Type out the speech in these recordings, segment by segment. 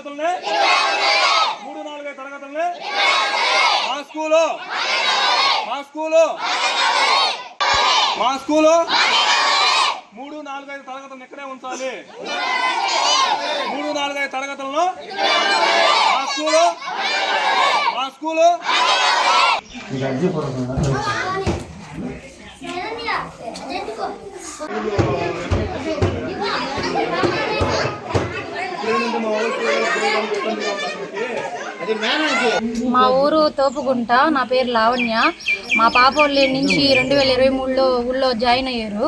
తరగతుల్ని 3-4 తరగతుల్ని మా స్కూలు 3-4 తరగతులను ఇక్కడే ఉంచాలి. 3-4 తరగతులను మా స్కూలు మా ఊరు తోపుగుంట. నా పేరు లావణ్య. మా పాప వాళ్ళ నుంచి 2023లో ఊళ్ళో జాయిన్ అయ్యారు.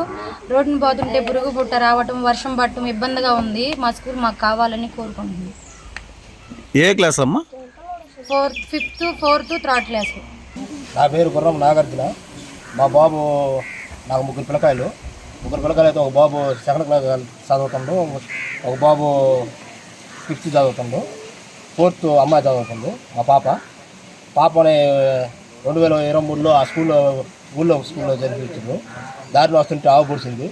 రోడ్డును పోతుంటే పురుగు పుట్ట రావటం, వర్షం పట్టడం ఇబ్బందిగా ఉంది. మా స్కూల్ మాకు కావాలని కోరుకుంటున్నాం. ఏ క్లాస్ అమ్మా? 4th, 5th, 4th, 3rd class. నా పేరు గుర్రం నాగార్జున. మా బాబు నాకు 3 పిల్లకాయలు. 3 పిల్లకాయలు అయితే ఒక బాబు 2nd క్లాస్ చదువుతుండు, ఒక బాబు 5th చదువుతుండు, 4th అమ్మాయి చదువుతుంది. మా పాపని 2023లో ఆ ఊళ్ళో స్కూల్లో జరిపించారు. దారిలో వస్తుంటే ఆవు పొడిచింది.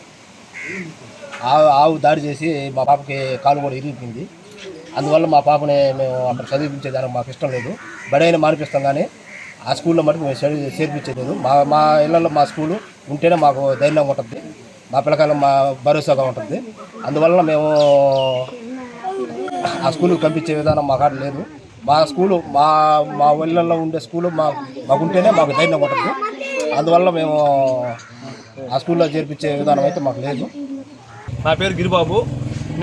ఆవు దాడి చేసి మా పాపకి కాలు కూడా ఇరిగిపోయింది. అందువల్ల మా పాపని మేము అక్కడ చదివించేదానికి మాకు ఇష్టం లేదు. బడైనా మానిపిస్తాం కానీ ఆ స్కూల్లో మటుకు మేము చేర్పించలేదు. మా ఇళ్లలో మా స్కూలు ఉంటేనే మాకు ధైర్యంగా ఉంటుంది, మా పిల్లకాయలు మా భరోసాగా ఉంటుంది. అందువల్ల మేము ఆ స్కూల్కి పంపించే విధానం మా కాడ లేదు. మా స్కూలు మా ఇళ్లలో ఉండే స్కూలు మాకు ఉంటేనే మాకు ధైర్యంగా ఉంటుంది. అందువల్ల మేము ఆ స్కూల్లో చేర్పించే విధానం అయితే మాకు లేదు. నా పేరు గిరిబాబు.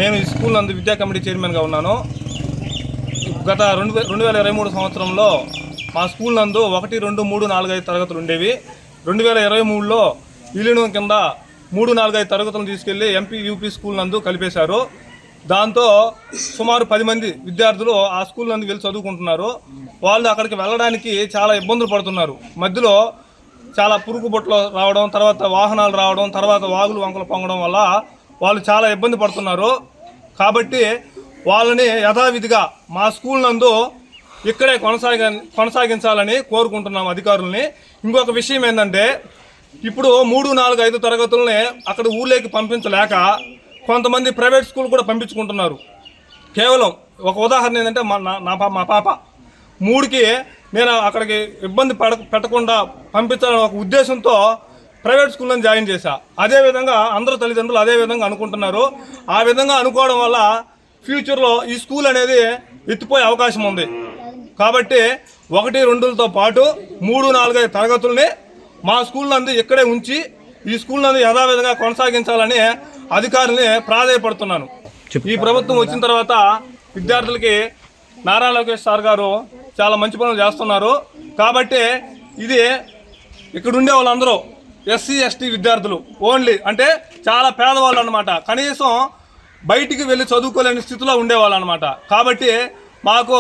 నేను ఈ స్కూల్ నందు విద్యా కమిటీ చైర్మన్గా ఉన్నాను. గత 2023 సంవత్సరంలో మా స్కూల్ నందు 1, 2, 3, 4, 5 తరగతులు ఉండేవి. 2023లో విలీనం కింద 3, 4, 5 తరగతులను తీసుకెళ్లి ఎంపీ యూపీ స్కూల్ నందు కలిపేశారు. దాంతో సుమారు 10 మంది విద్యార్థులు ఆ స్కూల్ నందు వెళ్ళి చదువుకుంటున్నారు. వాళ్ళు అక్కడికి వెళ్ళడానికి చాలా ఇబ్బందులు పడుతున్నారు. మధ్యలో చాలా పురుగు బొట్లు రావడం, తర్వాత వాహనాలు రావడం, తర్వాత వాగులు వంకలు పొంగడం వల్ల వాళ్ళు చాలా ఇబ్బంది పడుతున్నారు. కాబట్టి వాళ్ళని యథావిధిగా మా స్కూల్ నందు ఇక్కడే కొనసాగించాలని కోరుకుంటున్నాం అధికారుల్ని. ఇంకొక విషయం ఏంటంటే, ఇప్పుడు 3, 4, 5 తరగతుల్ని అక్కడ ఊళ్ళోకి పంపించలేక కొంతమంది ప్రైవేట్ స్కూల్ కూడా పంపించుకుంటున్నారు. కేవలం ఒక ఉదాహరణ ఏంటంటే మా పాప 3కి నేను అక్కడికి ఇబ్బంది పెట్టకుండా పంపించాలని ఒక ఉద్దేశంతో ప్రైవేట్ స్కూల్లో జాయిన్ చేశా. అదేవిధంగా అందరూ తల్లిదండ్రులు అదే విధంగా అనుకుంటున్నారు. ఆ విధంగా అనుకోవడం వల్ల ఫ్యూచర్లో ఈ స్కూల్ అనేది ఎత్తిపోయే అవకాశం ఉంది. కాబట్టి 1, 2లతో పాటు 3, 4, 5 తరగతుల్ని మా స్కూల్ నందు ఇక్కడే ఉంచి ఈ స్కూల్ నందు యథావిధంగా కొనసాగించాలని అధికారుల్ని ప్రాధాయపడుతున్నాను. ఈ ప్రభుత్వం వచ్చిన తర్వాత విద్యార్థులకి నారా లోకేష్ సార్ గారు చాలా మంచి పనులు చేస్తున్నారు. కాబట్టి ఇది ఇక్కడ ఉండే వాళ్ళందరూ SC, ST విద్యార్థులు ఓన్లీ, అంటే చాలా పేదవాళ్ళు అనమాట. కనీసం బయటికి వెళ్ళి చదువుకోలేని స్థితిలో ఉండేవాళ్ళు అనమాట. కాబట్టి మాకు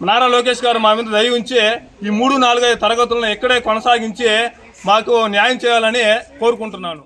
నారా లోకేష్ గారు మా మీద దయ ఉంచి ఈ 3, 4, 5 తరగతులను ఇక్కడే కొనసాగించి మాకు న్యాయం చేయాలని కోరుకుంటున్నాను.